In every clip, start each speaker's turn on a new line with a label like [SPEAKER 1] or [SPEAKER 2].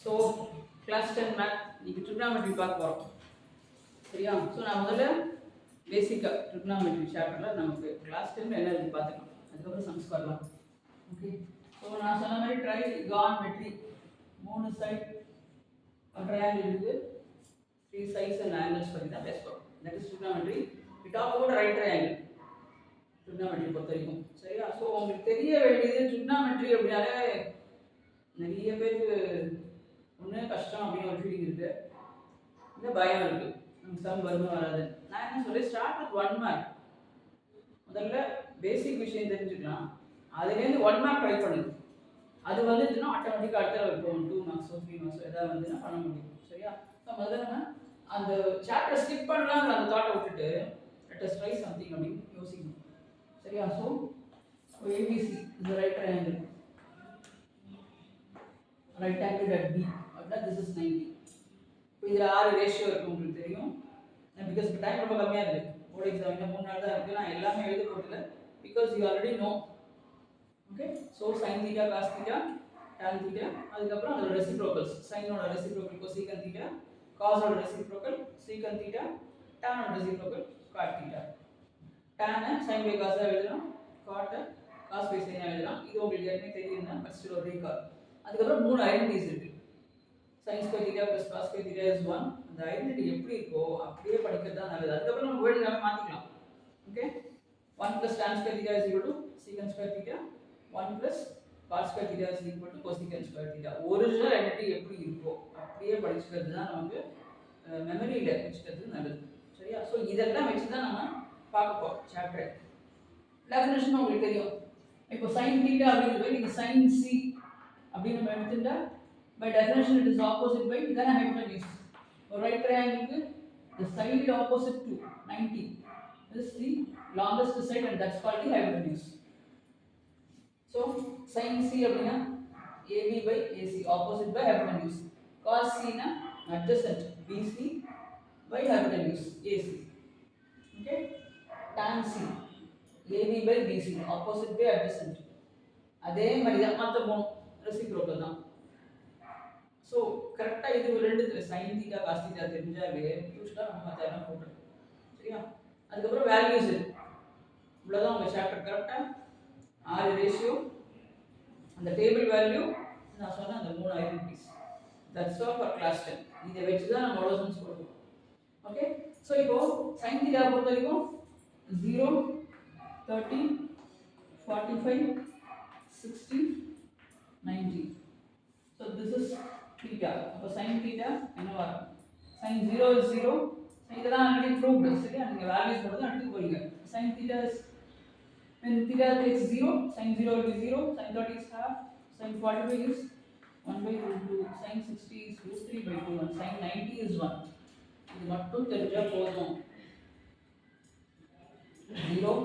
[SPEAKER 1] So class 10 math இன்னைக்கு trigonometry பார்க்க போகிறோம். சரியா? ஸோ நான் முதல்ல பேசிக்காக ட்ரிக்னாமெட்ரி சாப்டரில் நமக்கு கிளாஸ் 10 என்ன இருக்குது பார்த்துக்கலாம். அதுக்கப்புறம் சம்ஸ் வரலாம். ஓகே. ஸோ நான் சொன்ன மாதிரி ட்ரைகான்மெட்ரி 3 சைட் ட்ரையாங்கிள் இருக்குது, 3 sides and angles பற்றி தான் பேச போகிறோம். That is trigonometry. We talk about right triangle trigonometry பொறுத்த வரைக்கும். சரியா? ஸோ உங்களுக்கு தெரிய வேண்டியது ட்ரிக்னாமெட்ரி அப்படின்னாலே நிறைய பேருக்கு ஒன்று கஷ்டம் அப்படின்னு ஒரு ஃபீலிங் இருக்குது, இல்லை பயம் இருக்குது, நமக்கு சம் வருமா வராது. நான் என்ன சொல்லி ஸ்டார்ட் வித் 1 மார்க். முதல்ல பேசிக் விஷயம் தெரிஞ்சுக்கலாம், அதுலேருந்து 1 மார்க் ட்ரை பண்ணுது. அது வந்துச்சுன்னா ஆட்டோமேட்டிக்காக அடுத்த இருக்கும் 2 மார்க்ஸோ 3 மார்க்ஸோ எதாவது வந்துன்னா பண்ண முடியும். சரியா? ஸோ முதல்ல நம்ம அந்த சாப்டர் ஸ்கிப் பண்ணலாங்கிற அந்த தாட்டை விட்டுட்டு லெட் அஸ் ட்ரை சம்திங் அப்படின்னு யோசிக்கணும். சரியா? ஸோ ஏபிசி இந்த right triangle, right angle at B அப்படின்னா திஸ் இஸ் 90. இப்போ இதில் 6 ரேஷியோ இருக்குது உங்களுக்கு தெரியும். பிகாஸ் இப்போ டைம் ரொம்ப கம்மியாக இருக்குது, போர்டு எக்ஸாம் இன்னும் 3 நாள் தான் இருக்குது. நான் எல்லாமே எழுத போகிறதில்ல because you already know. Okay. So sine theta cos theta tan theta, அதுக்கப்புறம் அதோட ரெசிப்ரோக்கல்ஸ், சைனோட ரெசிப்ரோக்கல் கொசீகன் தீட்டா, காஸோட ரெசிப்ரோக்கல் சீகன் தீட்டா, டானோட ரெசிப்ரோக்கல் காட் தீட்டா. டானை சைன் பை காஸாக எழுதலாம், காட்டை காஸ் பை சைனாக எழுதலாம். இது உங்களுக்கு ஏற்கனவே தெரியும் தான், ஃபர்ஸ்ட் ஒரு ரீகால். அதுக்கப்புறம் 3 ஐடென்டிட்டிஸ் இருக்குது. sin square theta plus cos square theta is 1. அந்த ஐடென்டிட்டி எப்படி இருக்கோ அப்படியே படிக்கிறது தான் நல்லது. அதுக்கப்புறம் நம்ம வேர்டு எல்லாமே மாற்றிக்கலாம். Okay. 1 plus tan square theta is equal to secant square theta, 1 plus cos square theta is equal to cosecant square theta. Original identity எப்படி இருக்கோ அப்படியே படிச்சுக்கிறது தான் நமக்கு மெமரியில் வச்சுக்கிறது நல்லது. சரியா? ஸோ இதெல்லாம் வச்சு தான் நம்ம பார்க்க போகிறோம் சாப்டர். டெஃபினேஷன் உங்களுக்கு தெரியும். இப்போ sin theta அப்படிங்கிறது நீங்கள் sin c அப்படின்னு நம்ம எடுத்துட்டா by definition it is opposite by then hypotenuse. So right triangle the side opposite to 90 is the longest side and that's called the hypotenuse. So sin c அப்படினா AB by AC opposite by hypotenuse. Cos c na adjacent BC by hypotenuse AC. Okay. Tan c AB by BC opposite by adjacent. அதே மாதிரி தான் மற்ற 3 reciprocal தான். So கரெக்டாக இது ரெண்டு sign theta cos theta தெரிஞ்சாலே யூஸ்வலாக நம்ம மற்ற போட்டுருக்கோம். சரியா? அதுக்கப்புறம் வேல்யூஸ் இவ்வளோதான் உங்கள் சாப்டர். கரெக்டாக 6 ரேஷியோ, அந்த டேபிள் வேல்யூ, நான் சொன்ன அந்த 3 identities. That's all for class 10. இதை வச்சு தான் நம்ம அவ்வளோ சம்ஸ் கொடுப்போம். ஓகே. ஸோ இப்போது சைன் தீட்டா பொறுத்த வரைக்கும் 0, 30, 45, 60, 90. So this is theta. அப்போ sin theta என்னவா இருக்கும்? sin 0 is 0. இதெல்லாம் ஆல்ரெடி ப்ரூவ்டு. சரியா? நீங்கள் வேல்யூஸ் மட்டும் தான் எடுத்து போறீங்க. sin theta is when theta takes 0, sin 0 will be 0, sin 30 is half, sin 45 is 1 by root 2, sin 60 is root 3 by 2 and sin 90 is 1. இது மட்டும் தெரிஞ்சா போதும். 0,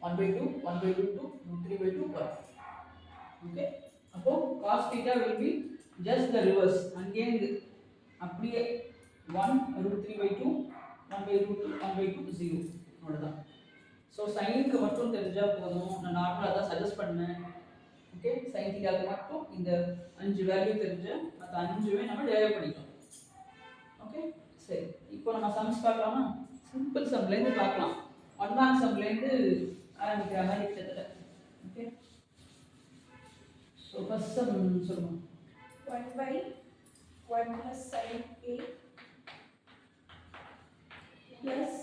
[SPEAKER 1] 1 by 2, 1 by root 2, root 3 by 2, 1. Okay. அப்போ cos theta will be just the reverse. Again அப்படியே 1 root 3 by 2, 1 by root 2, 1 by 2, 0. அவ்வளோதான். So சைனுக்கு மட்டும் தெரிஞ்சால் போதும். நான் நார்மலாக தான் சஜஸ்ட் பண்ணேன். ஓகே. சைன் தீட்டாவுக்கு மட்டும் இந்த 5 வேல்யூ தெரிஞ்ச மற்ற 5மே நம்ம டெரைவ் பண்ணிக்கலாம். ஓகே. சரி, இப்போ நம்ம சம்ஸ் பார்க்கலாமா? சிம்பிள் சம்லேருந்து பார்க்கலாம். 1 மார்க் சம்லேருந்து ஆரம்பிக்கிற மாதிரி கிட்டத்தட்ட. ஓகே. So first sum சொல்லுங்க.
[SPEAKER 2] 1 by 1 plus sin A plus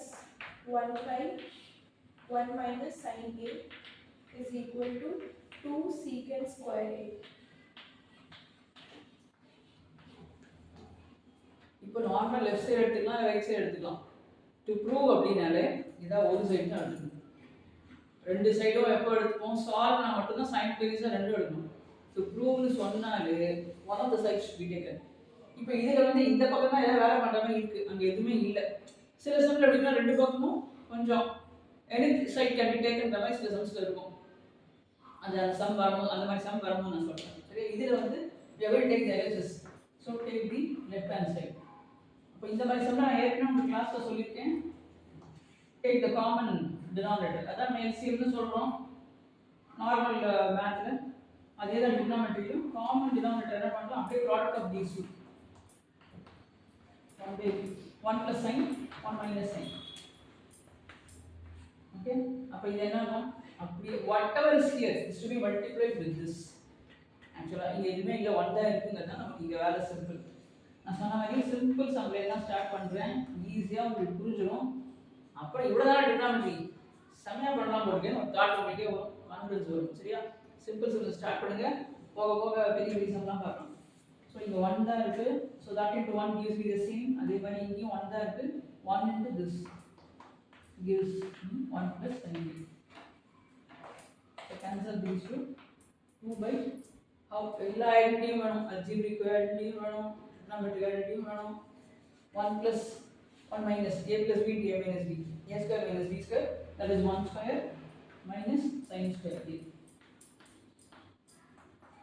[SPEAKER 2] 1 by 1 minus sin A is equal to 2 secant square A.
[SPEAKER 1] இப்போ நார்மல் லெஃப்ட் சைடு எடுத்துக்கலாம், ரைட் சைடு எடுத்துக்கலாம். டு ப்ரூவ் அப்படின்னாலே இதான் ஒரு சைடு தான் எடுக்கணும். 2 சைடும் எப்போ எடுத்துப்போம்? சால்வ்னா மட்டும்தான் சைமல்டேனியஸாக 2 எடுக்கணும். ஸோ ப்ரூவ்னு சொன்னாலே one of the side should be taken. இப்போ இதில் வந்து இந்த பக்கம் தான் ஏதாவது வேலை பண்ணுற மாதிரி இருக்குது, அங்கே எதுவுமே இல்லை. சில சம்மில் எப்படின்னா 2 பக்கமும் கொஞ்சம் எனி சைட் கேன் பி டேக்கன்ற மாதிரி சில சம்ஸில் இருக்கும். அந்த சம் வரும்போது அந்த மாதிரி சம் வரும்போது நான் சொல்கிறேன். சரி, இதில் வந்து ever take the LHS. So take the left hand side. அப்போ இந்த மாதிரி சம் நான் ஏற்கனவே உங்கள் கிளாஸில் சொல்லியிருக்கேன். டேக் த காமன் டினாமினேட்டர், அதான் எல்சிஎம்னு சொல்கிறோம் நார்மல் மேத்தில். அதே தான் டினாமினேட்டரையும் காமன் டினாமினேட்டர் என்ன பண்ணலாம், அப்படியே product of these two 1 plus sin 1 minus sin. Okay, அப்ப இது என்னன்னா அப்படியே whatever is here is to be multiplied with this. ஆக்சுவலா இங்க எதுவுமே இல்ல 1 தான் இருக்குங்கிறதா நமக்கு இங்க வேலை சிம்பிள். நான் சொன்ன மாதிரி சிம்பிள் சம்ல எல்லாம் ஸ்டார்ட் பண்றேன், ஈஸியா உங்களுக்கு புரிஞ்சிடும். அப்புறம் இவ்வளவுதான் டினாமினரி செமையா பண்ணலாம் போடுங்க, ஒரு தாட் உங்களுக்கே வரும், கான்ஃபிடன்ஸ் வரும். சரியா? சிம்பிள் சம்ல ஸ்டார்ட் பண்ணுங்க, போக போக பெரிய பெரிய சம்லாம் பார்க்கலாம். ஸோ இங்க 1 தான் இருக்கு, so that into 1 gives me the same. அதே மாதிரி இங்கேயும் 1 தான் இருக்கு, 1 into this gives 1 plus sin b. So cancel these two. 2 by how எல்லா ஐடென்டிட்டியும் வேணும், அல்ஜிப்ரிக் ஐடென்டிட்டியும் வேணும், trigonometric ஐடென்டிட்டியும் வேணும். 1 plus 1 minus a plus b into a minus b. A square minus b square, that is 1 square minus sin square a.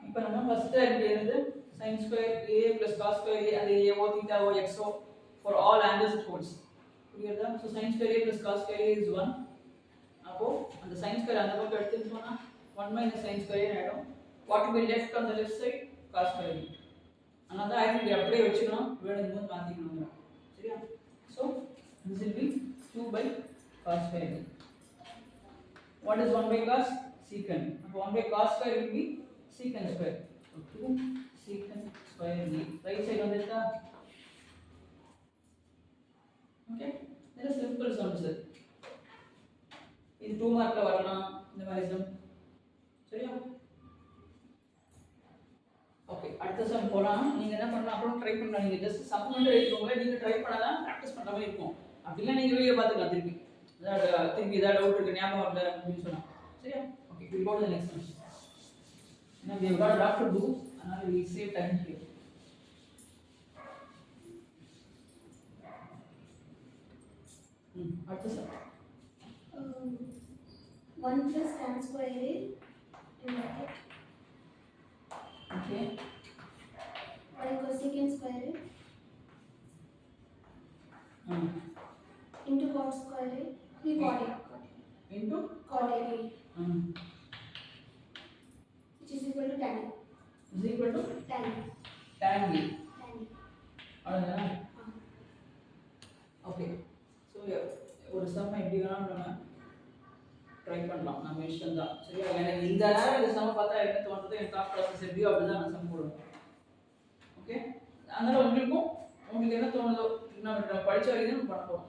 [SPEAKER 1] இப்போ நம்ம first identity என்னது? sin square a plus cos square a, and a o theta o x o for all angles it holds. புரியுதா? So sin square a plus cos square a is 1. அப்போ அந்த sin square அந்த பக்கம் எடுத்துட்டு போனா 1 minus sin square a ஆயிடும். What will be left on the left side? Cos square a. another identity அப்படியே வச்சுக்கணும், வேணும்போது மாத்திக்கணும். சரியா? So this will be 2 by cos square a. What is 1 by cos? Secant. அப்போ 1 by cos square will be secant square. So 2 secant square a. Right side வந்துட்டா? Okay, this is simple sums. இது 2 மார்க்ல வரலாம் இந்த மாதிரி some. சரியா? Okay, அடுத்த some போலாம். நீங்க என்ன பண்ணலாம், அப்புறம் ட்ரை பண்ணலாம். நீங்க ஜஸ்ட் சம் மட்டும் எழுதிக்கோங்க, நீங்க ட்ரை பண்ணாதான் பிராக்டிஸ் பண்ற மாதிரி இருக்கும். அப்படினா நீங்க வீடியோ பார்த்துக்கலாம் திருப்பி. திருப்பி ஏதாவது டவுட் இருக்கு, ஞாபகம் வரல அப்படின்னு சொன்னா. சரியா? Okay, we go to the next one. Now we have got a lot to do, and we save time here. அடுத்த some
[SPEAKER 3] 1 plus tan square a in bracket.
[SPEAKER 1] Okay.
[SPEAKER 3] By cosecant square a into cot square a. We got it.
[SPEAKER 1] Into
[SPEAKER 3] Cot a which is equal to tan.
[SPEAKER 1] is equal to
[SPEAKER 3] Tan.
[SPEAKER 1] tan b.
[SPEAKER 3] Tan.
[SPEAKER 1] அவ்வளவுதானா? Okay, so ஒரு some எப்படி வேணாலும் நம்ம try பண்ணலாம், நம்ம இஷ்டம் தான். சரியா? எனக்கு இந்த நேரம் இந்த சம் பார்த்தா என்ன தோன்றது, என் தாட் ப்ராசஸ் எப்படியோ அப்படிதான் நான் சம் போடுவேன். ஓகே, அதனால உங்களுக்கு என்ன தோணுதோ, நம்ம படிச்ச வரைக்கும் நம்ம பண்ண போகிறோம்,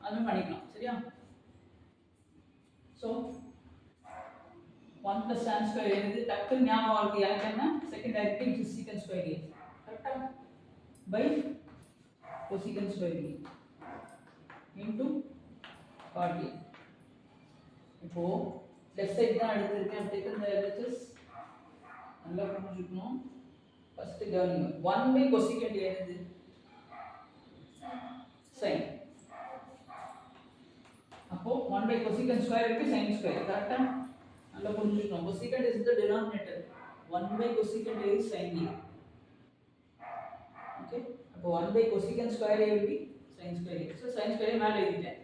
[SPEAKER 1] அதுமாதிரி பண்ணிக்கலாம். சரியா? ஸோ 1 plus tan square என்னது டக்குன்னு ஞாபகம் இருக்கு எனக்கு என்ன? Second identity which is secant square a. கரெக்டா? by cosecant square a into cot a. இப்போ லெஃப்ட் சைடு தான் எடுத்துருக்கேன், டேக்கன் தி எல்ஹெச்எஸ் நல்லா புரிஞ்சுக்கணும். ஃபர்ஸ்ட் கவனிங்க, 1 by cosecant a என்னது? sin. அப்போ 1 by cosecant square இருக்கு, sin square. கரெக்ட்டா? நல்லா புரிஞ்சுக்கணும். cosecant is the denominator. 1 by cosecant a is sin a. Okay? அப்போ 1 by cosecant square a will be sin square a. So sin square a மேல எழுதிட்டேன்.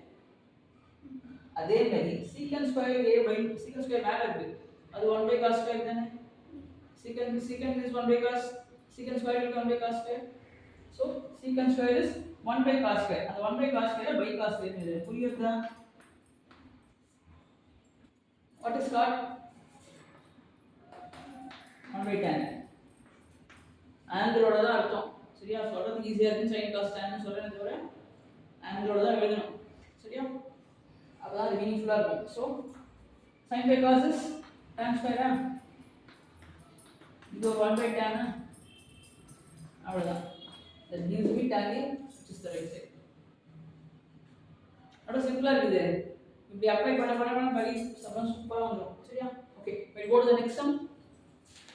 [SPEAKER 1] அதே மாதிரி secant square a by secant square மேல இருக்கு, அது 1 by cos square தானே? secant is 1 by cos, secant square will be 1 by cos square. So secant square is 1 by cos square. அந்த 1 by cos square by cos square னு புரியுதா? What is cot? 1 by tan. ஆங்கிளோட தான் அர்த்தம். சரியா? சொல்றது ஈஸியா இருக்கு, sin cos tan னு சொல்றேனே தவிர ஆங்கிளோட தான் எழுதணும். சரியா? அப்பதான் அது மீனிங்ஃபுல்லா இருக்கும். So sin by cos is tan square. இது ஒரு 1 by tan. அவ்வளவுதான். that gives me tan a, which is the right side. அட சிம்பிளா இருக்குது. இப்படி அப்ளை பண்ண படி சம் சூப்பரா வந்துரும். சரியா? Okay, we'll go to the next sum.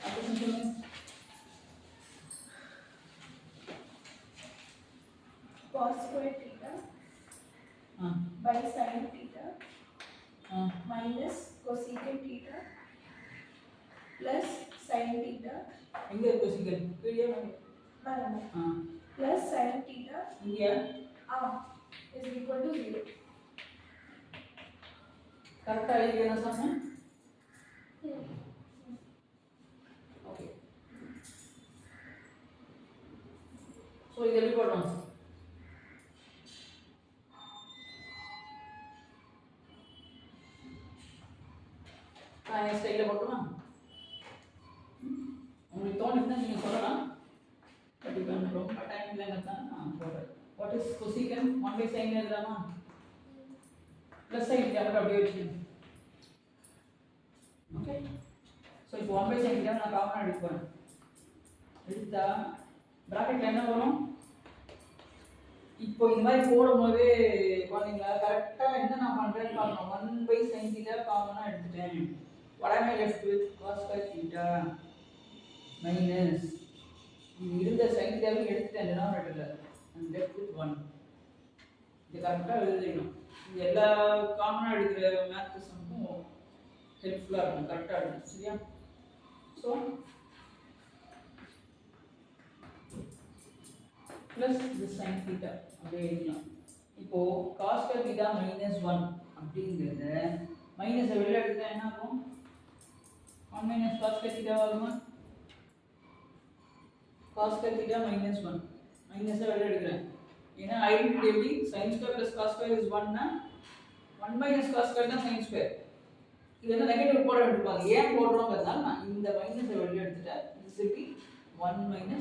[SPEAKER 1] அடுத்த சம் சொல்லுங்க.
[SPEAKER 2] cos square theta by sin theta minus cosecant theta plus sin theta
[SPEAKER 1] எங்க இருக்கு cosecant? கீழே
[SPEAKER 2] plus sin theta
[SPEAKER 1] இங்க
[SPEAKER 2] is equal to 0.
[SPEAKER 1] கரெக்ட்டா எழுதிக்கிறேன் சொன்னேன். ஓகே, ஸோ இது எப்படி போடணும்? சைடில் போட்டுமா? உங்களுக்கு தோணுச்சுன்னா நீங்கள் சொல்லலாம். பட் இப்போ எனக்கு ரொம்ப டைம் இல்லைங்க தான் நான் போடுறேன். What is கொசிகன்? 1/sin எழுதலாமா? ப்ளஸ் சைன் மட்டும் அப்படியே வச்சுக்கணும். ஓகே, ஸோ இப்போ 1/sin நான் காமனாக எடுக்க போகிறேன். எடுத்தா ப்ராக்கெட்டில் என்ன வரும்? இப்போ இந்த மாதிரி போடும்போது குழந்தைங்களா கரெக்டாக என்ன நான் பண்ணுறேன்னு பார்க்கணும். 1/sin காமனாக எடுத்துட்டேன். what am I left with? cos square theta minus இருந்த sin thetaவையும் எடுத்துட்டேன் டினாமினேட்டரில். I'm left with 1. இது கரெக்டாக எழுதிடணும். இது எல்லா காமனாக எடுக்கிற மேத்ஸுக்கும் ஹெல்ப்ஃபுல்லாக இருக்கும். கரெக்டாக இருக்கும். சரியா? ஸோ ப்ளஸ் இது sin theta அப்படியே எழுதலாம். இப்போது cos square theta -1 அப்படிங்கிறத மைனஸை வெளில எடுத்தா என்ன ஆகும்? 1 - cos square theta ஆகுமா? cos square theta -1 மைனஸை வெளில எடுக்கிறேன். ஏன்னா ஐடென்டிட்டி எப்படி? sin square plus cos square is 1 னா 1 - cos square தான் sin square. இது என்ன நெகட்டிவ் போட எடுப்பாங்க. ஏன் போடுறோங்கிறதுனால நான் இந்த மைனஸை வெளில எடுத்துட்டேன். this will be 1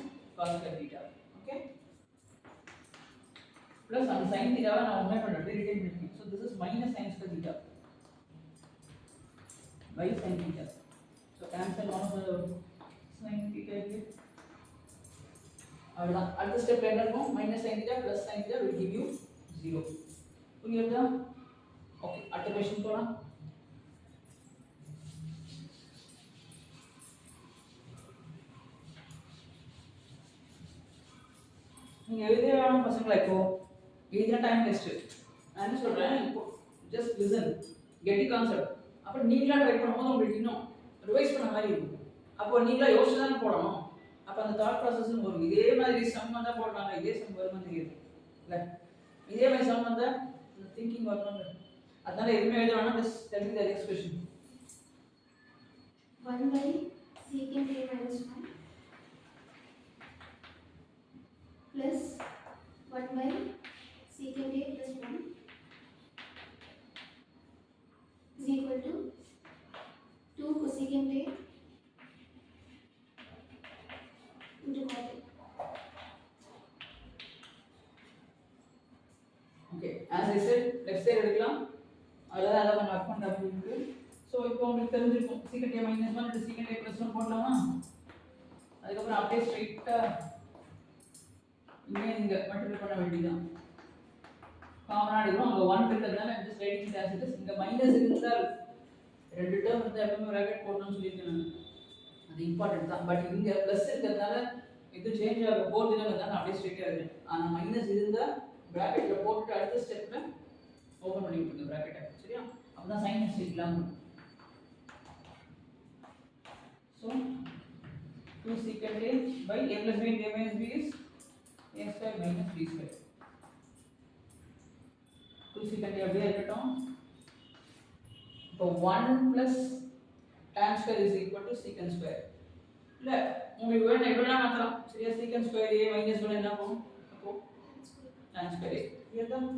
[SPEAKER 1] - cos square theta. Okay, plus அந்த sin theta நான் ஒண்ணே பண்ணல ரிட்டைன் பண்ணிட்டேன். so this is minus sin square theta by sin theta. so cancel one of the sin theta here. அவ்வளவுதான். அடுத்த ஸ்டெப்ல என்ன இருக்கும்? minus sin theta plus sin theta will give you 0. புரியுதா? ஓகே, அடுத்த क्वेश्चन போலாம். நீங்க எழுதியான பசங்களா இப்போ எழுதின டைம் வேஸ்ட். நான் என்ன சொல்றேன், இப்போ just listen, get the concept. அப்போ நீங்களா ட்ரை பண்ணும்போது உங்களுக்கு இன்னும் ரிவைஸ் பண்ண மாதிரி இருக்கும். அப்போ நீங்களா யோசிச்சு தான் போடணும். அப்போ அந்த தாட் ப்ராசஸும் வரும். இதே மாதிரி சம் வந்தால் போடுறாங்க, இதே சம் வருமா தெரியுது இல்லை? இதே மாதிரி சம் வந்தால் அந்த திங்கிங் வரணும். அதனால எதுவுமே எழுத வேணாம். Just tell me the expression.
[SPEAKER 3] 1/secant a minus 1 plus 1/secant a plus 1 is equal to 2 cosecant a into cot a.
[SPEAKER 1] Okay, as I said, left side எடுக்கலாம். அவ்வளோதான், அதை கொஞ்சம் ஒர்க் பண்ணுற அப்படி இருக்கு. ஸோ இப்போ உங்களுக்கு தெரிஞ்சிருக்கும் secant a minus 1 into secant a plus 1 போடலாமா? அதுக்கப்புறம் அப்படியே ஸ்ட்ரைட்டாக இங்கே மல்டிப்ளை பண்ண வேண்டியதான். காமனாக எடுக்கிறோம். அங்கே 1 இருக்கிறதுனால just writing it as it is. இங்கே மைனஸ் இருந்தால் 2 டேர்ம் இருந்தால் எப்பவுமே ப்ராக்கெட் போடணும்னு சொல்லியிருக்கேன் நான். அது இம்பார்ட்டன்ட் தான். பட் இங்கே ப்ளஸ் இருக்கிறதுனால இது சேஞ்ச் ஆக போகிறதுனால அப்படியே ஸ்ட்ரைட்டாக இருக்குது. ஆனால் மைனஸ் இருந்தால் ப்ராக்கெட்டில் போட்டுட்டு அடுத்த ஸ்டெப்பில் ஓப்பன் பண்ணி விட்டுருங்க ப்ராக்கெட்டை. சரியா? அப்போ தான் சைன் மிஸ்டேக்லாம் இருக்கும். So 2 secant a by a plus b into a minus b is a square minus b square. 2 secant a அப்படியே இருக்கட்டும். இப்போ 1 plus tan square is equal to secant square. இல்லை உங்களுக்கு வேணும் எப்படிலாம் மாற்றலாம். சரியா? secant square a minus 1 என்ன ஆகும்? அப்போ tan square a. இதுதான்.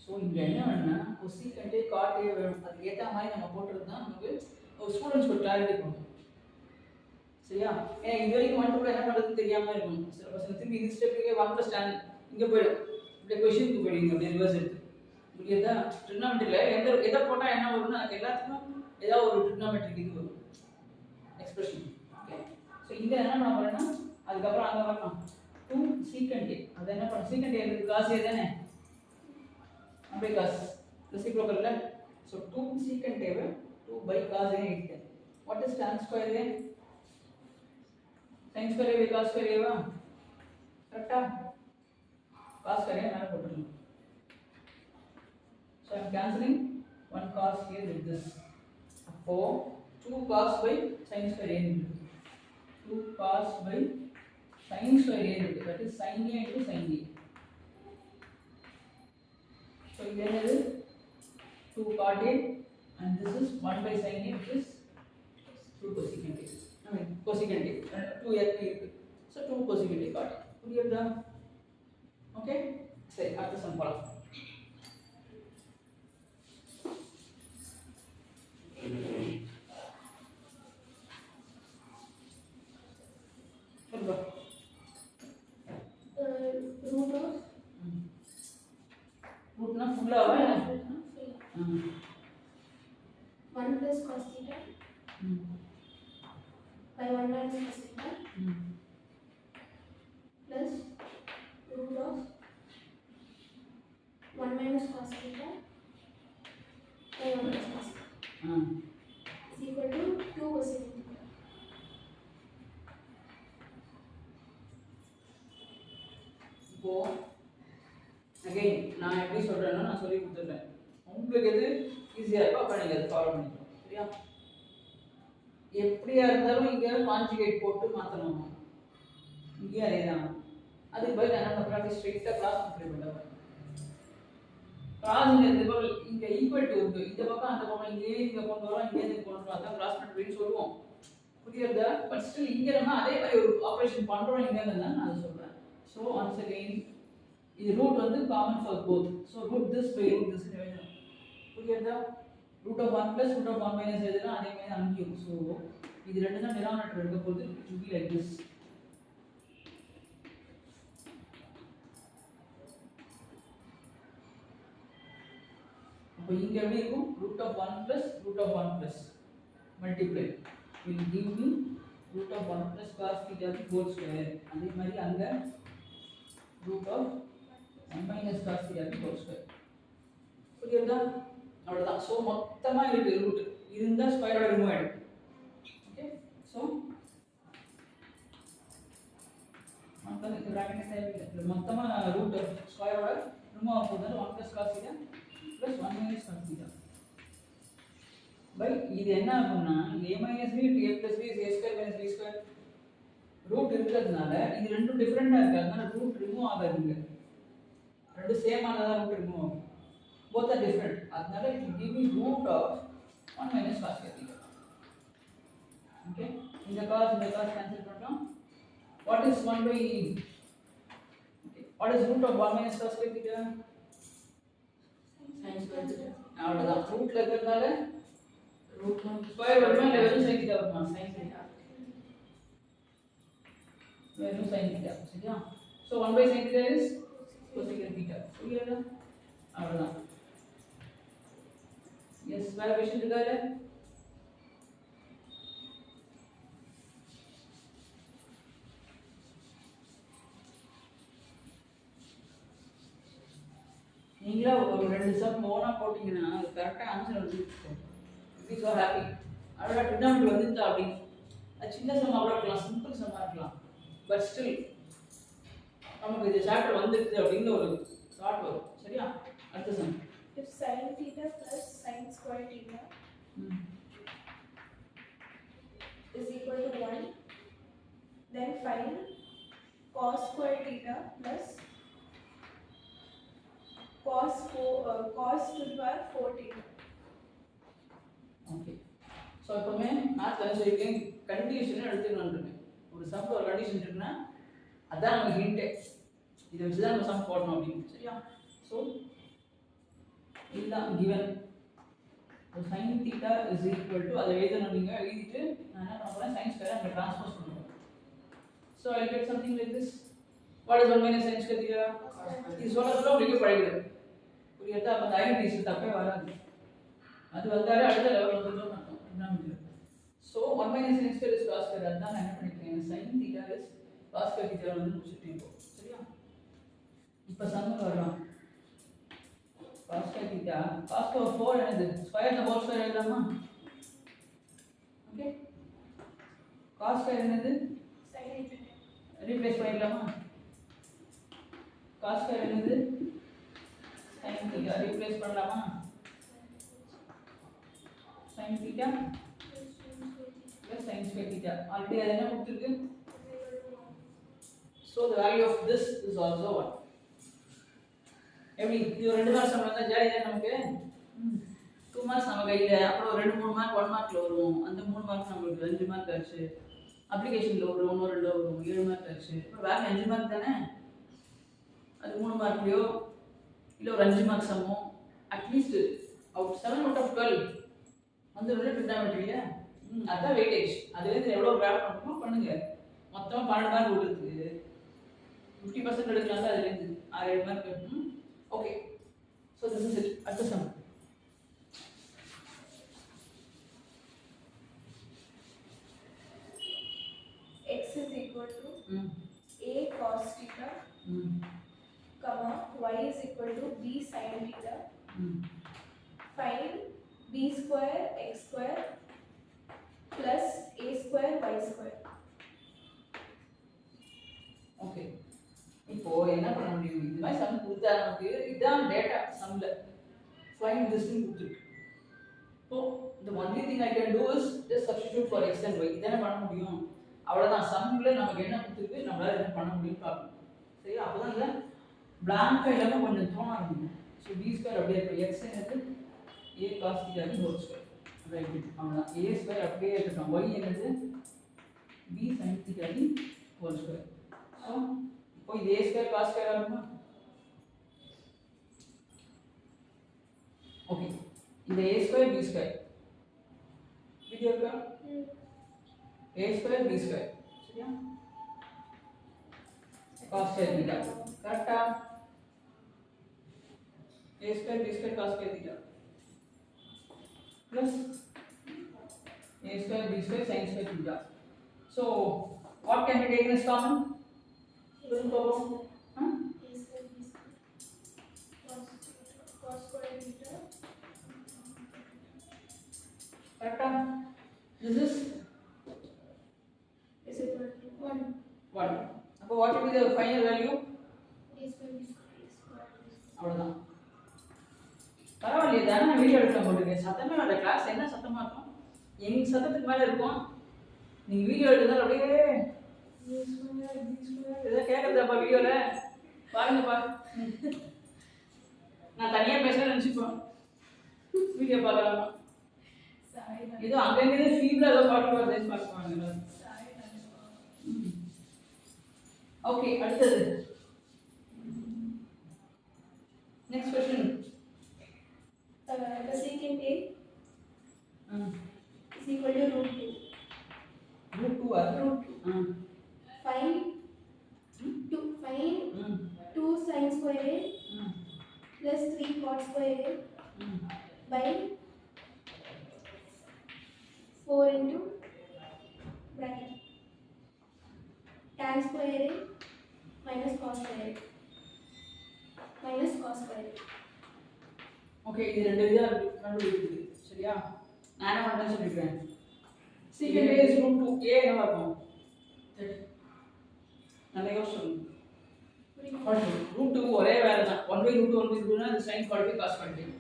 [SPEAKER 1] ஸோ இங்கே என்ன வேணும்னா cosecant a cot a வேணும். அதுக்கு ஏற்ற மாதிரி நம்ம போட்டுறது தான் நமக்கு ஒரு ஸ்டூடெண்ட்ஸ்க்கு ஒரு கிளாரிட்டி கொடுக்கும். சரியா? ஏன்னா இது வரைக்கும் மட்டும் கூட என்ன பண்ணுறதுன்னு தெரியாமல் இருக்கும். சில பசங்க திரும்பி இந்த ஸ்டெப்புக்கே 1 + tan இங்கே போயிடும். இப்படி கொஷினுக்கு போயிடுங்க. அப்படியே ரிவர்ஸ் எடுத்து புரியுதா? ட்ரிக்னாமெட்ரியில் எதை போட்டால் என்ன வரும்னா அதுக்கு எல்லாத்துக்கும் ஏதாவது ஒரு ட்ரிக்னாமெட்ரிக் இது வரும் எக்ஸ்பிரஷன். ஓகே, ஸோ இங்கே என்ன பண்ண போகிறேன்னா அதுக்கப்புறம் அங்கே வரலாம் 2 secant a. அதை என்ன பண்ண secant a இருக்குது காசு தானே அப்படியே காசு ரெசிப்ரோக்கல்ல. So 2 secant a 2 by cos a எடுத்தேன். What is tan square a? sin square a by cos square a வா? கரெக்டா? cos square a மேலே போட்டுருங்க. So I'm cancelling 1 cos here with this. அப்போ 2 cos by sin square a இருக்கு. 2 cos by sin square a இருக்கு. that is sin a into sin a. So இது என்னது? 2 cot a and this is 1 by sin a which is 2 cosecant a. I mean cosecant a. 2 இருக்கு. So 2 cosecant a cot. புரியுதா? Okay? சரி அடுத்த some போகலாம். சொல்லுங்க.
[SPEAKER 3] root of
[SPEAKER 1] ரூட்னா ஃபுல்லாவா?
[SPEAKER 3] 1 plus cos theta by 1 minus cos theta plus root of 1 minus cos theta by 1 plus cos theta is equal to 2 cosecant theta.
[SPEAKER 1] இப்போ again நான் எப்படி சொல்றேன்னா நான் சொல்லி கொடுத்துட்டேன். உங்களுக்கு எது ஈஸியா இருக்கோ அப்ப நீங்க அதை ஃபாலோ பண்ணிக்கலாம். சரியா? எப்படியா இருந்தாலும் இங்க கான்ஜுகேட் போட்டு மாத்தணும். இங்கே அதேதான். அதுக்கு பதில் என்ன பண்றாங்க? ஸ்ட்ரெயிட்டா கிராஸ் மல்டிப்ளை பண்ணுவாங்க. கிராஸ் இங்க ஈக்குவல் டு இருக்கு. இந்த பக்கம் அந்த பக்கம் இங்க கொண்டு வரோம், இங்க இருந்து கொண்டு வரோம். அதான் கிராஸ் மல்டிப்ளைன்னு சொல்லுவோம். புரியுதா? பட் ஸ்டில் இங்க நம்ம அதே மாதிரி ஒரு ஆபரேஷன் பண்றோம் இங்க இருந்தா நான் அதை சொல்றேன். ஸோ ஒன்ஸ் அகைன் இது ரூட் வந்து common for both. So root this by root this எழுதணும். புரியுதா? Root of 1 plus root of 1 minus எழுதுனா அதே மாதிரி அங்கேயும். ஸோ இது ரெண்டு தான் டினாமினேட்டர் எடுக்க போகுது. It will be like this. அப்போ இங்க எப்படி இருக்கும்? Root of 1 plus root of 1 plus multiply will give me root of 1 plus cos theta whole square. அதே மாதிரி அங்க root of 1 minus cos theta whole square. புரியுதா? அவ்வளவுதான். சோ மொத்தமா இருக்கு ரூட். இருந்தா ஸ்கொயரோட ரிமூவ் ஆயிடும். ஓகே? சோ மொத்தம் இந்த பிராக்கெட் தேவையில்லை. மொத்தமா ரூட் ஸ்கொயரோட ரிமூவ் ஆகும்போது 1 plus cos theta plus 1 minus cos theta. By இது என்ன ஆகும்னா a minus b into a plus b is a square minus b square. Root இருக்கிறதுனால இது ரெண்டும் டிஃபரெண்டா இருக்கு. அதனால ரூட் ரிமூவ் ஆகாதுங்க. ரெண்டு சேம் ஆனதா ரூட் ரிமூவ் ஆகும். both are different. அதனால it will give me root of 1 minus cos theta. Okay, இந்த cos கேன்சல் பண்ணோம். What is 1 by okay, what is root of 1 minus cos theta?
[SPEAKER 3] Sin square theta.
[SPEAKER 1] அவ்வளவுதான். ரூட்ல இருக்கிறதுனால root square வருமா இல்ல வெறும் sin theta வருமா? sin theta. வெறும் sin theta. சரியா? So 1 by sin theta is cosecant theta. புரியுதா? அவ்வளவுதான். எஸ், வேற क्वेश्चन இருக்கால? நீங்களா ஒரு ரெண்டு சம் ஓனா போட்டீங்கன்னா அது கரெக்டா ஆன்சர் வந்துருக்கும். Be so happy. அவ்வளோ ட்ரிகனாமெட்ரி வந்துட்டா அப்படி. அது சின்ன சம் அவ்வளோ இருக்கலாம், சிம்பிள் சம்மா இருக்கலாம். பட் ஸ்டில் நமக்கு இந்த சாப்டர் வந்துருச்சு அப்படிங்கிற ஒரு தாட் வரும். சரியா? அடுத்த some.
[SPEAKER 2] If sin theta plus sin square theta is equal to 1, then find cos square theta plus cos to the power 4 theta.
[SPEAKER 1] Okay. So எப்பவுமே மேத்ல என்ன சொல்லியிருக்கேன்? கண்டிஷன் எடுத்துக்கணும். ஒரு சம்க்கு ஒரு கண்டிஷன் இருக்குன்னா அதான் நமக்கு ஹிண்ட்டே. இதை வச்சு தான் நம்ம சம் போடணும் அப்படின்னு. சரியா? ஸோ இதுதான் given. sin theta is equal to அதை எழுதணும். நீங்க எழுதிட்டு நான் என்ன பண்ண போறேன்? sin square அங்க டிரான்ஸ்போஸ் பண்ணுவேன். So I'll get something like this. What is 1 minus sin square theta? இது சொல்ல உங்களுக்கு பழகிடும். புரியுதா? அப்ப அந்த ஐடென்டிட்டி தப்பே வராது. அது வந்தாலே அடுத்த லெவல் வந்துடும் அர்த்தம். என்ன? So 1 minus sin square is cos square. அதான் நான் என்ன பண்ணிக்கிறேன்? sin theta is cos square theta வந்து முடிச்சிட்டேன் இப்போ. சரியா? இப்போ சம்முக்கு வரலாம். cos square theta cos power 4 என்னது? ஸ்கொயர் த ஹோல் ஸ்கொயர் எழுதலாமா? ஓகே. cos ஸ்கொயர் என்னது?
[SPEAKER 2] Sin theta.
[SPEAKER 1] ரீப்ளேஸ் பண்ணிடலாமா? cos ஸ்கொயர் என்னது? sin theta ரீப்ளேஸ் பண்ணலாமா? sin theta plus sin square theta. Already அது என்ன கொடுத்திருக்கு? So the value of this is also 1. எப்படி இது ரெண்டு மார்க்ஸ் நம்ம வந்தா ஜாலி தான் நமக்கு. 2 மார்க்ஸ் நம்ம கையில, அப்புறம் 2-3 மார்க் 1 மார்க்ல வரும். அந்த 3 மார்க் நமக்கு 2 மார்க் ஆச்சு. அப்ளிகேஷன்ல ஒரு 1 2 வரும், 7 மார்க் ஆச்சு. அப்புறம் வேற 5 மார்க் தானே. அது 3 மார்க்லையோ இல்லை ஒரு 5 மார்க் சம்மோ அட்லீஸ்ட் அவுட் 7 அவுட் ஆஃப் 12 வந்து ட்ரிக்னாமெட்ரியா அதான் வெயிட்டேஜ். அதுலேருந்து எவ்வளோ கிராஃப் பண்ணணுமோ பண்ணுங்க. மொத்தமாக 12 மார்க் கொடுக்குறதுக்கு 50% எடுக்கலாம் தான் அதுலேருந்து 6-7 mark. Okay, so this is it. அடுத்த some.
[SPEAKER 2] X is equal to a cos theta, comma y is equal to b sin theta. Find b square x square plus a square y square.
[SPEAKER 1] Okay, இப்போ என்ன பண்ண முடியும்? இந்த மாதிரி some கொடுத்தா நமக்கு இதான் டேட்டா சம்ல ஃபைண்ட் திஸ் னு கொடுத்துருக்கு. இப்போ the only thing I can do is just substitute for x and y. இதானே பண்ண முடியும். அவ்வளோதான். சம்ல நமக்கு என்ன கொடுத்துருக்கு, நம்மளால என்ன பண்ண முடியும்னு பார்க்கணும். சரி, அப்போதான் இல்லை பிளாங்காக இல்லாமல் கொஞ்சம் தோண ஆரம்பிக்கும். ஸோ பி ஸ்கொயர் அப்படியே இருக்கும். எக்ஸ் என்னது ஏ காஸ் தீட்டாக்கு ஹோல் ஸ்கொயர். ரைட், அவ்வளோதான். ஏ ஸ்கொயர் அப்படியே இருக்கட்டும். ஒய் என்னது பி சைன் தீட்டாக்கு ஹோல் ஸ்கொயர். ஸோ இப்போ இது ஏ ஸ்கொயர் காஸ் ஸ்கொயர் ஆகுமா? ஓகே, இந்த a square b square video இருக்கா? a square b square சரியா? cos square theta கரெக்ட்டா? a square b square cos square theta plus a square b square sin square theta. So what can be taken as common?
[SPEAKER 2] Cos square theta.
[SPEAKER 1] Correcta? This is
[SPEAKER 2] Equal to 1.
[SPEAKER 1] 1. So what will be the final value?
[SPEAKER 3] A square B square.
[SPEAKER 1] அவ்வளவுதான். பரவாயில்லையே, தானே நான் video எடுக்க போட்டுருக்கேன். சத்தமே வர class என்ன சத்தமா இருக்கும்? எங்க சத்தத்துக்கு மேல இருக்கும். நீங்க வீடியோ எடுத்ததால அப்படியே ஏதோ கேட்கறதாப்பா வீடியோல பாருங்கப்பா. நான் தனியா பேசுறேன்னு நினைச்சுப்போம். வீடியோ பார்க்கலாம். ஏதோ அங்கங்கே ஃபீல்ல ஏதோ பாட்டு வருதுன்னு பார்ப்பாங்க. ஓகே, அடுத்தது next question.
[SPEAKER 2] The secant a is equal to root 2.
[SPEAKER 1] root 2 ஆ?
[SPEAKER 2] Root 2. Find 2 sin square a plus 3 cot square a by 4 into bracket tan square a minus cos square a minus cos square a.
[SPEAKER 1] Okay, இது ரெண்டு விதா கண்டுபிடிக்குது. சரியா? நான் என்ன பண்றேன்னு சொல்லிடுறேன். secant a is root 2. a என்னவா இருக்கும்? நல்ல யோசனை. root 2 ஒரே வேலை தான். 1/√2 னா அது sin 45 cos 45.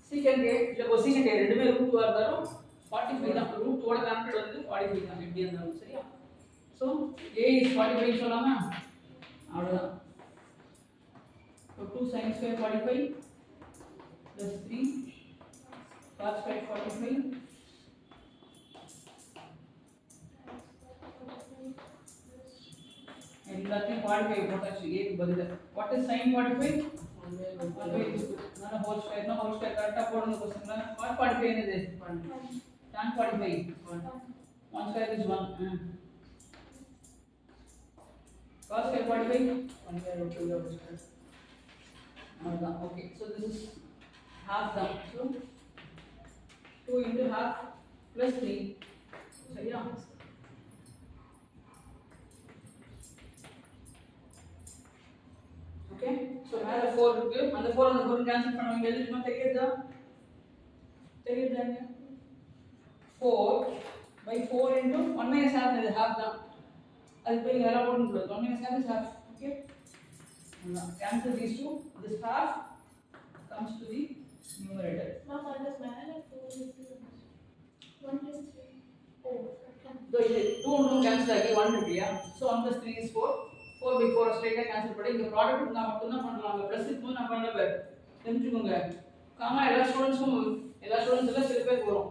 [SPEAKER 1] secant a இல்ல cosecant a ரெண்டுமே root 2 இருந்தாலும் 45 தான். root 2 ஓட கனெக்டட் வந்து 45 தான் எப்படி இருந்தாலும். சரியா? So a is 45 சொல்லலாமா? அவ்வளவுதான். So 2 sin square 45 plus 3 cos square 45 எல்லாத்தையும் 45 போட்டாச்சு. a க்கு பதிலா what is sin 45? 1/2. நான் ஹோல் ஸ்கொயர் கரெக்ட்டா போடுங்க क्वेश्चनல. cos 45 என்னது? tan 45 1 square is 1. cos square 45 1/2. அவ்வளவுதான். Okay, so this is half down. So 2 into half plus 3. சரியா? ஓகே, so மேல 4 இருக்கு. அந்த 4 அந்த 4 கேன்சல் பண்ணுவீங்க. எழுதுமா தெரியுதா? 4/4 into 1 minus half is half தான். அது போய் நீங்க எல்லாம் போடணும் கூடாது. 1 minus half is half. Okay, cancel these two. This half comes to the numerator.
[SPEAKER 2] Mom, on the man 4 is 1 plus 3. Oh,
[SPEAKER 1] so இது 2 2 cancel ஆகி 1 இருக்குயா. so 1 plus 3 is 4. 4/4 ஸ்ட்ரைட்டா கேன்சல் பண்ணி இங்க ப்ராடக்ட் இருந்தா மட்டும் தான் பண்ணலாம். பிளஸ் இருக்கும்போது நான் பண்ணல பாரு. தெரிஞ்சுக்கோங்க. காமா எல்லா ஸ்டூடண்ட்ஸும் எல்லாம் சில பேர் வரும்.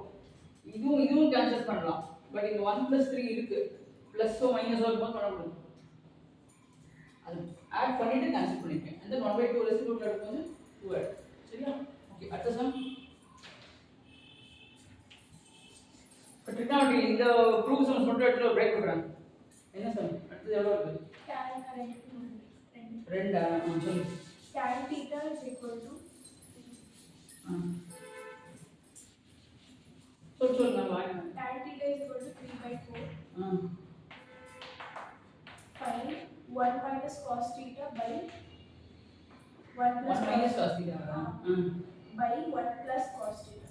[SPEAKER 1] இதுவும் கேன்சல் பண்ணலாம். பட் இங்க 1 plus 3 இருக்கு. பிளஸோ மைனஸோ இருக்கும்போது பண்ண முடியும். அது ஆட் பண்ணிட்டு கேன்சல் பண்ணிருக்கேன் அந்த 1/2 ரெசிப்ரோக்கல் எடுக்கும்போது 2 ஆட் சரியா ஓகே அடுத்த சம் இப்போ ட்ரிக்னாமெட்ரி இந்த ப்ரூஃப் சம்ஸ் மட்டும் எடுத்து பிரேக் கொடுக்குறாங்க என்ன சம் அடுத்தது எவ்வளோ இருக்கு ரெண்டா சொல்லு
[SPEAKER 2] tan theta is equal to
[SPEAKER 1] சொல்லு நான் வாங்க
[SPEAKER 2] tan theta is equal to 3/4 find 1 minus cos theta by 1 plus
[SPEAKER 1] 1 minus cos theta
[SPEAKER 2] by 1 plus cos theta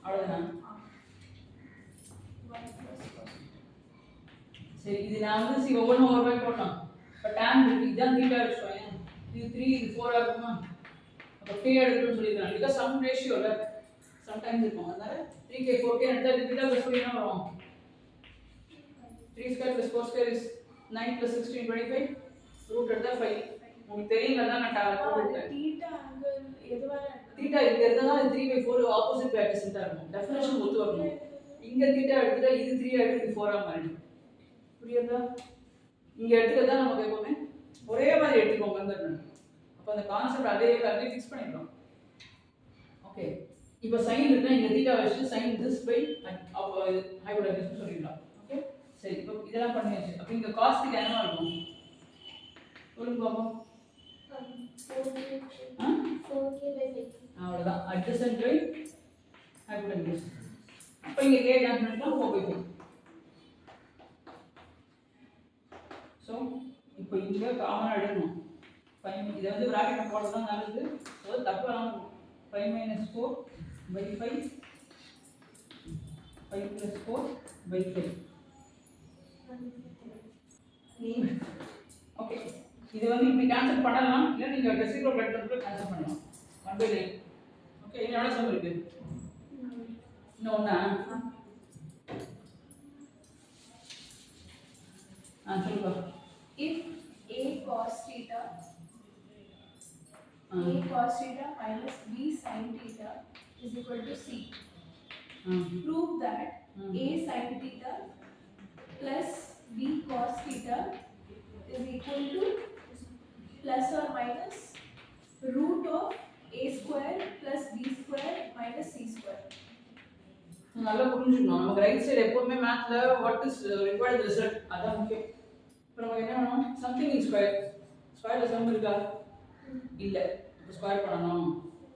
[SPEAKER 1] அவ்வளவுதான்
[SPEAKER 2] 1 plus cos theta
[SPEAKER 1] சரி இது நான் வந்து சி ஒவ்வொன்றும் ஒரு ரூபாய் போடலாம் இப்போ டேன் இருக்கு இதுதான் தீட்டா வச்சுக்கோங்க இது 3 இது 4 இருக்குமா அப்போ கே எடுக்கணும்னு சொல்லியிருக்காங்க பிகாஸ் சம் ரேஷியோவில் சம்டைம்ஸ் இருக்கும் அதனால 3k 4k எடுத்தால் இது தீட்டா ப்ளஸ் என்ன வரும் 3 square plus 4 square is 9 plus 16 25 root எடுத்தால் 5 உங்களுக்கு தெரியல தான் நான் போட்டுட்டேன்
[SPEAKER 2] theta angle எதுவாக
[SPEAKER 1] தீட்டா இங்க இருந்தா தான் 3/4 ஆப்போசிட் பேட்டர்ஸா இருக்கும் டெஃபினேஷன் ஒத்து வரணும் இங்க தீட்டா எடுத்துட்டா இது 3 ஆயிடும் இது 4 ஆ மாறிடும் புரியுதா இங்க எடுத்துட்டா நமக்கு எப்பவுமே ஒரே மாதிரி எடுத்துக்கோங்கன்னு அப்ப அந்த கான்செப்ட் அதே ஃபிக்ஸ் பண்ணிடலாம் ஓகே இப்போ sin இருக்குன்னா இங்க தீட்டா வச்சு sin this by ஹைபோடெனஸ் சொல்லிடலாம் ஓகே சரி இப்போ இதெல்லாம் பண்ணியாச்சு அப்ப இங்க cos θ என்னவா இருக்கும் சொல்லுங்க பாப்போம்
[SPEAKER 3] 4k by 5.
[SPEAKER 1] அவ்வளவுதான் adjacent by hypotenuse அப்ப இங்க k கேன்சல் பண்ணிட்டா 4/5 சோ இப்போ இங்க காமனா எடுக்கணும் 5 இத வந்து பிராக்கெட்ல போடுறது நல்லது சோ தப்பலாம் 5 - 4/5 5 + 4/5 ஓகே இது வந்து இப்படி கேன்சல் பண்ணலாம் இல்ல நீங்க ரெசிப்ரோக்கல் எடுத்து கேன்சல் பண்ணலாம் 1/9 ஓகே என்ன எவ்வளவு சம் இருக்கு இன்னும் ஒண்ணா சொல்லுங்க
[SPEAKER 2] if a cos theta minus b sin theta is equal to c prove that a sin theta plus b cos theta is equal to plus or minus root of a square plus b square minus c square.
[SPEAKER 1] நல்லா புரிஞ்சுக்கணும் நமக்கு right side எப்பவுமே மேத்ல what is required result அதான் முக்கியம் இப்போ நமக்கு என்ன வேணும் சம்திங் இன் ஸ்கொயர் ஸ்கொயர்ல சம் இருக்கா இல்ல இப்போ ஸ்கொயர் பண்ணணும்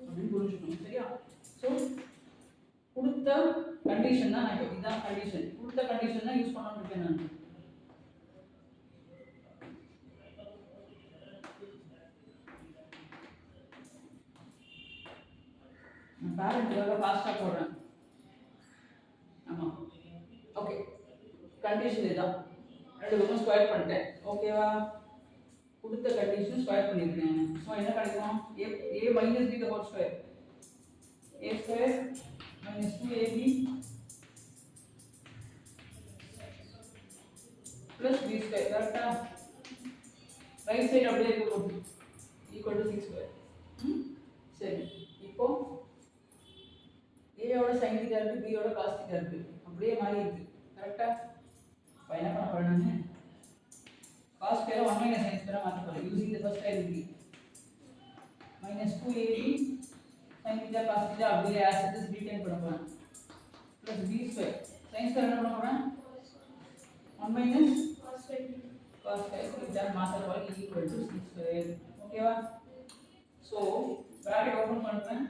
[SPEAKER 1] அப்படின்னு புரிஞ்சுக்கணும் சரியா ஸோ கொடுத்த கண்டிஷன் தான் நான் இப்போ இதுதான் கண்டிஷன் கொடுத்த கண்டிஷன் தான் யூஸ் பண்ணணும்னு இருக்கேன் நான் பேரண்ட்டுக்காக ஃபாஸ்ட்டாக போடுறேன் ஆமாம் ஓகே கண்டிஷன் இதுதான் ரெண்டு பக்கம் ஸ்கொயர் பண்ணிட்டேன் ஓகேவா கொடுத்த கண்டிஷன் ஸ்கொயர் பண்ணியிருக்கேன் ஸோ என்ன கிடைக்கும் a minus b the whole square a square minus 2ab plus b square கரெக்டா ரைட் சைடு அப்படியே இருக்கும் ஈக்குவல் டு 6 ஸ்கொயர் சரி இப்போ a யோட sin θ இருக்கு b யோட cos θ இருக்கு அப்படியே மாறி இருக்கு கரெக்ட்டா இப்போ என்ன பண்ண போறேன் cos ஸ்கொயர் 1 - sin ஸ்கொயர் மாத்த போறேன் using the first identity -2ab sin θ cos θ அப்படியே as it is retain பண்ண போறேன் plus b square sin square என்ன பண்ண போறேன் 1 - cos θ மாத்த போறேன் equal to c ஸ்கொயர் ஓகேவா சோ பிராக்கெட் ஓபன் பண்றேன்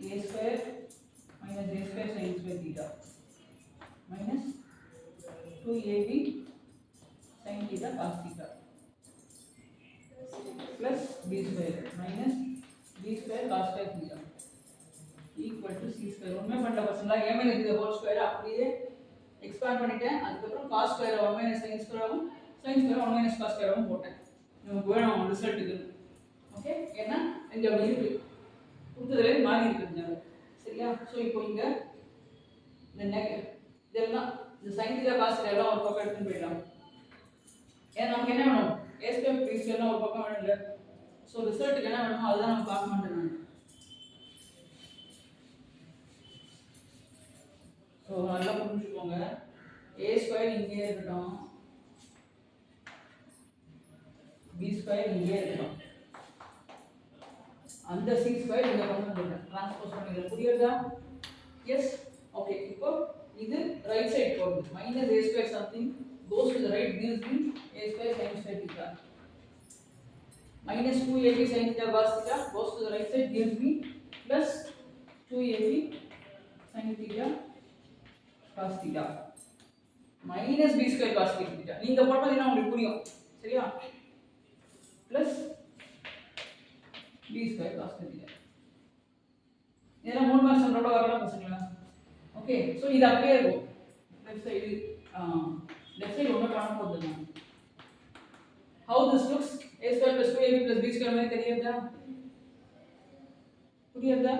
[SPEAKER 1] a square minus a square sin square theta minus 2ab sin theta cos theta plus b square minus b square cos square theta equal to c square உண்மை பண்ணல பசங்களா a minus the whole square அப்படியே expand பண்ணிட்டேன் அதுக்கப்புறம் cos square 1 minus sin square ஆகும் sin square 1 minus cos square ஆகும் போட்டேன் நமக்கு வேணும் ரிசல்ட்டுக்கு ஓகே ஏன்னா இங்க அப்படி இருக்கு கொடுத்ததுல மாறி இருக்குதுனால சரியா ஸோ இப்போ இங்க இந்த இதெல்லாம் இந்த sin θ cos θ எல்லாம் ஒரு பக்கம் எடுத்துட்டு போயிடலாம் ஏன்னா நமக்கு என்ன வேணும் a ஸ்கொயர் b ஸ்கொயர் எல்லாம் ஒரு பக்கம் வேணும் இல்ல ஸோ ரிசல்ட்டுக்கு என்ன வேணுமோ அதுதான் நம்ம பார்க்க மாட்டேன் நான் ஸோ நல்லா புரிஞ்சுக்கோங்க. ஏ ஸ்கொயர் இங்கே இருக்கட்டும், பி ஸ்கொயர் இங்கே இருக்கட்டும், அந்த சி ஸ்கொயர் இங்கே கொண்டு வந்துடுறேன், ட்ரான்ஸ்போஸ் பண்ணிடுறேன். புரியுதா? எஸ். ஓகே, இப்போ இது ரைட் சைடு போகுது. Minus A square something goes to the right gives me a square sin square theta. Minus 2ab sin theta cos theta goes to the right side gives me plus 2ab sin theta cos theta minus b square cos theta. நீங்க போட்டதுனா உங்களுக்கு புரியும், சரியா? plus b square cos theta. இதெல்லாம் 3 marks நம்மளோட வரலாம் பசங்களா? Okay, so இது அப்படியே இருக்கும். லெஃப்ட் சைடு ஒண்ணு பண்ண போறது நான். How this looks? A square plus 2ab plus b square மாதிரி தெரியுதா? புரியுதா?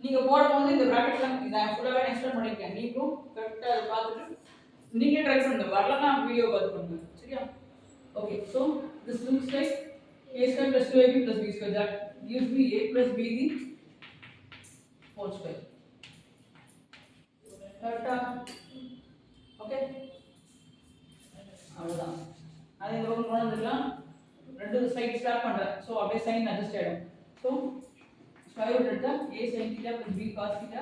[SPEAKER 1] நீங்க போடும்போது இந்த பிராக்கெட்ல நான் ஃபுல்லாவே எக்ஸ்பிளைன் பண்ணிருக்கேன். நீங்களும் கரெக்ட்டா அதை பார்த்துட்டு நீங்க ட்ரை பண்ணுங்க. வரலனா வீடியோ பார்த்து பண்ணுங்க. சரியா? Okay, so this looks like a square plus 2ab plus b square. That gives me a plus b the whole square. கரெக்ட்டா? ஓகே, அவ்வளவுதான். அதை இந்த பக்கம் கொண்டு வந்துடலாம். ரெண்டு சைடு ஸ்வாப் பண்றேன். சோ அப்படியே சைன் அட்ஜஸ்ட் ஆயிடும். சோ ஸ்கொயர் ரூட் எடுத்தா a sin theta plus b cos theta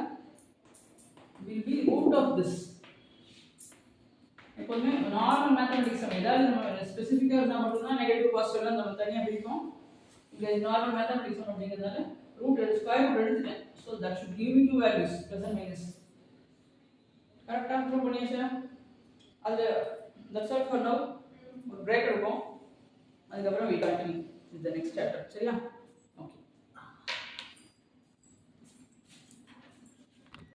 [SPEAKER 1] will be root of this. எப்பவுமே நார்மல் மேத்தமெட்டிக்ஸ் ஏதாவது நம்ம ஸ்பெசிஃபிக்கா இருந்தா மட்டும் தான் நெகட்டிவ் பாசிட்டிவ் எல்லாம் நம்ம தனியா பிரிப்போம். இங்க நார்மல் மேத்தமெட்டிக்ஸ் அப்படிங்கிறதால ரூட் ஸ்கொயர் ரூட் எடுத்துட்டேன். So that should give me two values plus and minus. கரெக்ட்டா ப்ரூவ் பண்ணியாச்சா? அது that's all for now. ஒரு பிரேக் எடுப்போம், அதுக்கப்புறம் we continue with the next chapter. சரியா?